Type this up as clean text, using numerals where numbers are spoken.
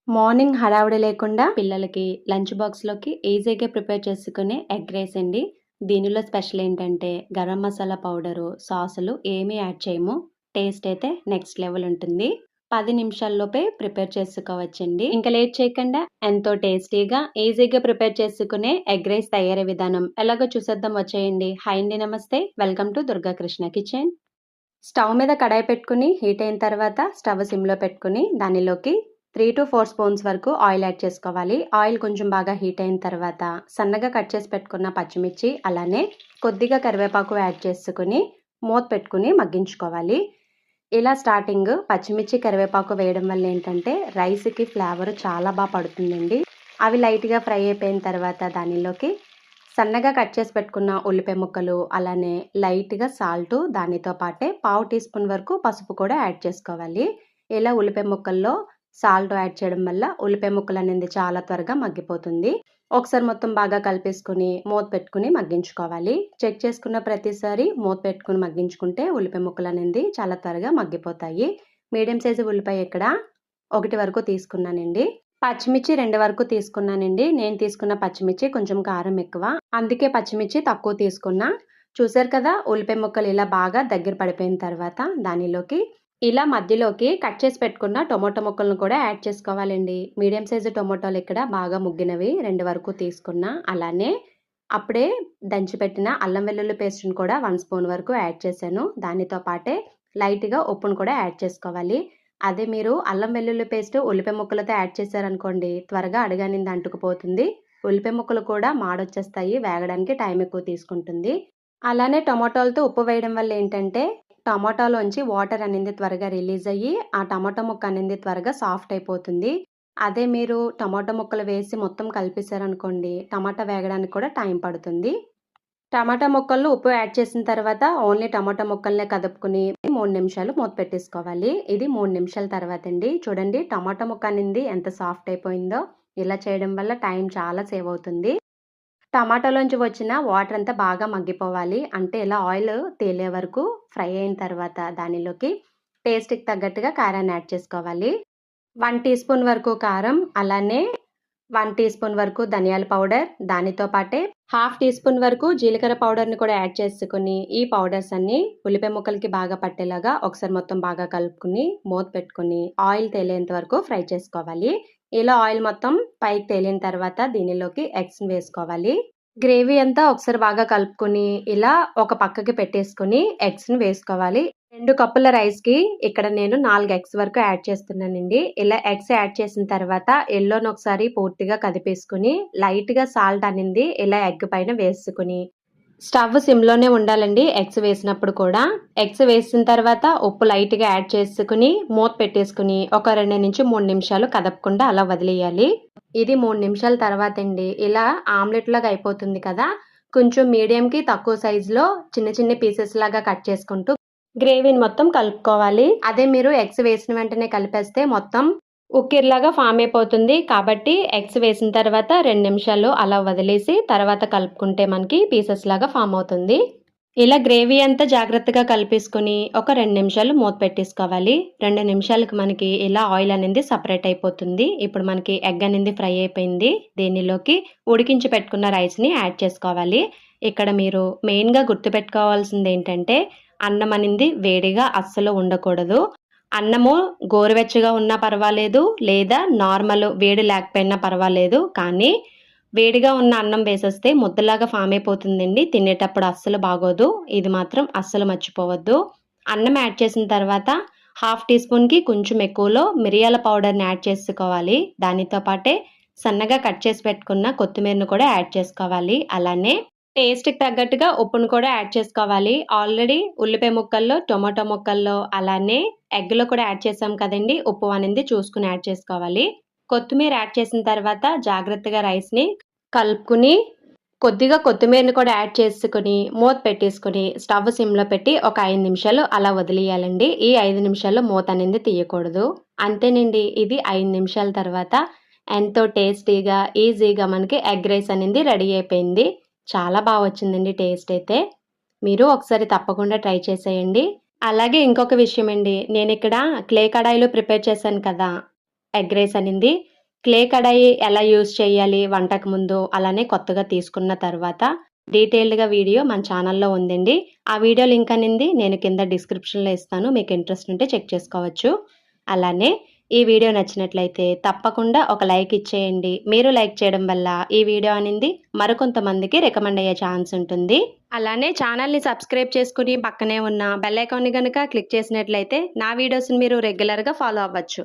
Morning హడావిడి లేకుండా పిల్లలకి లంచ్ బాక్స్‌లోకి ఈజీగా ప్రిపేర్ చేసుకునే ఎగ్ రైస్ అండి. దీనిలో స్పెషల్ ఏంటంటే గరం మసాలా పౌడరు, సాసులు ఏమీ యాడ్ చేయము. టేస్ట్ అయితే నెక్స్ట్ లెవెల్ ఉంటుంది. 10 నిమిషాల్లోపే ప్రిపేర్ చేసుకోవచ్చండి. ఇంకా లేట్ చేయకుండా ఎంతో టేస్టీగా, ఈజీగా ప్రిపేర్ చేసుకునే ఎగ్ రైస్ తయారీ విధానం ఎలాగో చూసేద్దాం వచ్చేయండి. హాయ్ అండి, నమస్తే. Welcome to Durga Krishna kitchen. Stove మీద కడాయి పెట్టుకుని హీట్ అయిన తర్వాత స్టవ్ సిమ్‌లో పెట్టుకుని దానిలోకి 3-4 స్పూన్స్ వరకు ఆయిల్ యాడ్ చేసుకోవాలి. ఆయిల్ కొంచెం బాగా హీట్ అయిన తర్వాత సన్నగా కట్ చేసి పెట్టుకున్న పచ్చిమిర్చి, అలానే కొద్దిగా కరివేపాకు యాడ్ చేసుకుని మూత పెట్టుకుని మగ్గించుకోవాలి. ఇలా స్టార్టింగ్ పచ్చిమిర్చి, కరివేపాకు వేయడం వల్ల ఏంటంటే రైస్‌కి ఫ్లేవర్ చాలా పడుతుందండి. అవి లైట్‌గా ఫ్రై అయిపోయిన తర్వాత దానిలోకి సన్నగా కట్ చేసి పెట్టుకున్న ఉల్లిపాయ ముక్కలు, అలానే లైట్‌గా సాల్టు, దానితో పాటే పావు టీ స్పూన్ వరకు పసుపు కూడా యాడ్ చేసుకోవాలి. ఇలా ఉల్లిపాయ ముక్కల్లో సాల్ట్ యాడ్ చేయడం వల్ల ఉల్లిపాయ ముక్కలనేది చాలా త్వరగా మగ్గిపోతుంది. ఒకసారి మొత్తం బాగా కలిపేసుకొని మూత పెట్టుకుని మగ్గించుకోవాలి. చెక్ చేసుకున్న ప్రతిసారి మూత పెట్టుకుని మగ్గించుకుంటే ఉల్లిపాయ ముక్కలనేది చాలా త్వరగా మగ్గిపోతాయి. మీడియం సైజు ఉల్లిపాయ ఇక్కడ 1 వరకు తీసుకున్నానండి. పచ్చిమిర్చి 2 వరకు తీసుకున్నానండి. నేను తీసుకున్న పచ్చిమిర్చి కొంచెం కారం ఎక్కువ. అందుకే పచ్చిమిర్చి తక్కువ తీసుకున్నా. చూసారు కదా, ఉల్లిపాయ ముక్కలు ఇలా బాగా దగ్గర పడిపోయిన తర్వాత దానిలోకి ఇలా మధ్యలోకి కట్ చేసి పెట్టుకున్న టొమాటో ముక్కలను కూడా యాడ్ చేసుకోవాలండి. మీడియం సైజు టొమాటోలు ఇక్కడ బాగా ముగ్గినవి 2 వరకు తీసుకున్నా. అలానే అప్పుడే దంచిపెట్టిన అల్లం వెల్లుల్లి పేస్ట్‌ని కూడా 1 స్పూన్ వరకు యాడ్ చేశాను. దానితో పాటే లైట్‌గా ఉప్పును కూడా యాడ్ చేసుకోవాలి. అదే మీరు అల్లం వెల్లుల్లి పేస్ట్ ఉల్లిపాయ ముక్కలతో యాడ్ చేశారనుకోండి, త్వరగా అడుగనింది అంటుకుపోతుంది. ఉల్లిపాయ ముక్కలు కూడా మాడొచ్చేస్తాయి. వేగడానికి టైం ఎక్కువ తీసుకుంటుంది. అలానే టొమాటోలతో ఉప్పు వేయడం వల్ల ఏంటంటే, టమాటాలోంచి వాటర్ అనేది త్వరగా రిలీజ్ అయ్యి, ఆ టమాటా ముక్క అనేది త్వరగా సాఫ్ట్ అయిపోతుంది. అదే మీరు టమాటా ముక్కలు వేసి మొత్తం కలిపేశారనుకోండి, టమాటా వేగడానికి కూడా టైం పడుతుంది. టమాటా ముక్కల్లో ఉప్పు యాడ్ చేసిన తర్వాత ఓన్లీ టమాటా ముక్కల్నే కదుపుకొని 3 నిమిషాలు మూత పెట్టేసుకోవాలి. ఇది 3 నిమిషాల తర్వాత అండి. చూడండి, టమాటా ముక్క అనేది ఎంత సాఫ్ట్ అయిపోయిందో. ఇలా చేయడం వల్ల టైం చాలా సేవ్ అవుతుంది. టమాటాలోంచి వచ్చిన వాటర్ అంతా బాగా మగ్గిపోవాలి. అంటే ఇలా ఆయిల్ తేలే వరకు ఫ్రై అయిన తర్వాత దానిలోకి టేస్ట్‌కి తగ్గట్టుగా కారాన్ని యాడ్ చేసుకోవాలి. 1 టీ స్పూన్ వరకు కారం, అలానే 1 టీ స్పూన్ వరకు ధనియాల పౌడర్, దానితో పాటే హాఫ్ టీ స్పూన్ వరకు జీలకర్ర పౌడర్‌ని కూడా యాడ్ చేసుకొని, ఈ పౌడర్స్ అన్నీ ఉల్లిపాయ ముక్కలకి బాగా పట్టేలాగా ఒకసారి మొత్తం బాగా కలుపుకొని, మూత పెట్టుకొని ఆయిల్ తేలేంత వరకు ఫ్రై చేసుకోవాలి. ఇలా ఆయిల్ మొత్తం పైకి తేలిన తర్వాత దీనిలోకి ఎగ్స్‌ని వేసుకోవాలి. గ్రేవీ అంతా ఒకసారి బాగా కలుపుకొని, ఇలా ఒక పక్కకి పెట్టేసుకొని ఎగ్స్‌ని వేసుకోవాలి. 2 కప్పుల రైస్‌కి ఇక్కడ నేను 4 ఎగ్స్ వరకు యాడ్ చేస్తున్నానండి. ఇలా ఎగ్స్ యాడ్ చేసిన తర్వాత యెల్లోని ఒకసారి పూర్తిగా కదిపేసుకొని, లైట్‌గా సాల్ట్ అనింది ఇలా ఎగ్ పైన వేసుకొని, స్టవ్ సిమ్‌లోనే ఉండాలండి ఎగ్స్ వేసినప్పుడు కూడా. ఎగ్స్ వేసిన తర్వాత ఉప్పు లైట్‌గా యాడ్ చేసుకొని, మూత పెట్టేసుకొని ఒక 2-3 నిమిషాలు కదపకుండా అలా వదిలేయాలి. ఇది 3 నిమిషాల తర్వాతండి ఇలా ఆమ్లెట్‌లాగా అయిపోతుంది కదా! కొంచెం మీడియంకి తక్కువ సైజులో చిన్న చిన్న పీసెస్ లాగా కట్ చేసుకుంటూ గ్రేవీని మొత్తం కలుపుకోవాలి. అదే మీరు ఎగ్స్ వేసిన వెంటనే కలిపేస్తే మొత్తం ఉక్కిరిలాగా ఫామ్ అయిపోతుంది. కాబట్టి ఎగ్స్ వేసిన తర్వాత 2 నిమిషాలు అలా వదిలేసి తర్వాత కలుపుకుంటే మనకి పీసెస్ లాగా ఫామ్ అవుతుంది. ఇలా గ్రేవీ అంతా జాగ్రత్తగా కలిపేసుకొని ఒక 2 నిమిషాలు మూత పెట్టేసుకోవాలి. 2 నిమిషాలకి మనకి ఇలా ఆయిల్ అనేది సెపరేట్ అయిపోతుంది. ఇప్పుడు మనకి ఎగ్ అనేది ఫ్రై అయిపోయింది. దీనిలోకి ఉడికించి పెట్టుకున్న రైస్‌ని యాడ్ చేసుకోవాలి. ఇక్కడ మీరు మెయిన్‌గా గుర్తుపెట్టుకోవాల్సింది ఏంటంటే, అన్నం అనేది వేడిగా అస్సలు ఉండకూడదు. అన్నము గోరువెచ్చగా ఉన్నా పర్వాలేదు, లేదా నార్మల్ వేడి లేకపోయినా పర్వాలేదు. కానీ వేడిగా ఉన్న అన్నం వేసేస్తే ముద్దలాగా ఫామ్ అయిపోతుందండి. తినేటప్పుడు అస్సలు బాగోదు. ఇది మాత్రం అస్సలు మర్చిపోవద్దు. అన్నం యాడ్ చేసిన తర్వాత హాఫ్ టీ స్పూన్‌కి కొంచెం ఎక్కువలో మిరియాల పౌడర్‌ని యాడ్ చేసుకోవాలి. దానితో పాటే సన్నగా కట్ చేసి పెట్టుకున్న కొత్తిమీరను కూడా యాడ్ చేసుకోవాలి. అలానే టేస్ట్‌కి తగ్గట్టుగా ఉప్పును కూడా యాడ్ చేసుకోవాలి. ఆల్రెడీ ఉల్లిపాయ ముక్కల్లో, టొమాటో ముక్కల్లో, అలానే ఎగ్‌లో కూడా యాడ్ చేసాం కదండీ! ఉప్పు అనేది చూసుకొని యాడ్ చేసుకోవాలి. కొత్తిమీర యాడ్ చేసిన తర్వాత జాగ్రత్తగా రైస్‌ని కలుపుకొని, కొద్దిగా కొత్తిమీరని కూడా యాడ్ చేసుకొని, మూత పెట్టేసుకొని, స్టవ్ సిమ్‌లో పెట్టి ఒక 5 నిమిషాలు అలా వదిలేయాలండి. ఈ 5 నిమిషాల్లో మూత అనేది తీయకూడదు. అంతేనండి. ఇది 5 నిమిషాల తర్వాత ఎంతో టేస్టీగా, ఈజీగా మనకి ఎగ్ రైస్ అనేది రెడీ అయిపోయింది. చాలా వచ్చిందండి టేస్ట్ అయితే. మీరు ఒకసారి తప్పకుండా ట్రై చేసేయండి. అలాగే ఇంకొక విషయం అండి. నేనిక్కడ క్లే కడాయిలో ప్రిపేర్ చేశాను కదా ఎగ్ రైస్ అనింది. క్లే కడాయి ఎలా యూజ్ చేయాలి వంటకు ముందు, అలానే కొత్తగా తీసుకున్న తర్వాత డీటెయిల్డ్‌గా వీడియో మన ఛానల్‌లో ఉందండి. ఆ వీడియో లింక్ అనేది నేను కింద డిస్క్రిప్షన్‌లో ఇస్తాను. మీకు ఇంట్రెస్ట్ ఉంటే చెక్ చేసుకోవచ్చు. అలానే ఈ వీడియో నచ్చినట్లయితే తప్పకుండా ఒక లైక్ ఇచ్చేయండి. మీరు లైక్ చేయడం వల్ల ఈ వీడియో అనేది మరికొంతమందికి రికమెండ్ అయ్యే ఛాన్స్ ఉంటుంది. అలానే ఛానల్‌ని సబ్స్క్రైబ్ చేసుకొని పక్కనే ఉన్న బెల్ ఐకాన్‌ని గనుక క్లిక్ చేసినట్లయితే నా వీడియోస్‌ని మీరు రెగ్యులర్‌గా ఫాలో అవ్వచ్చు.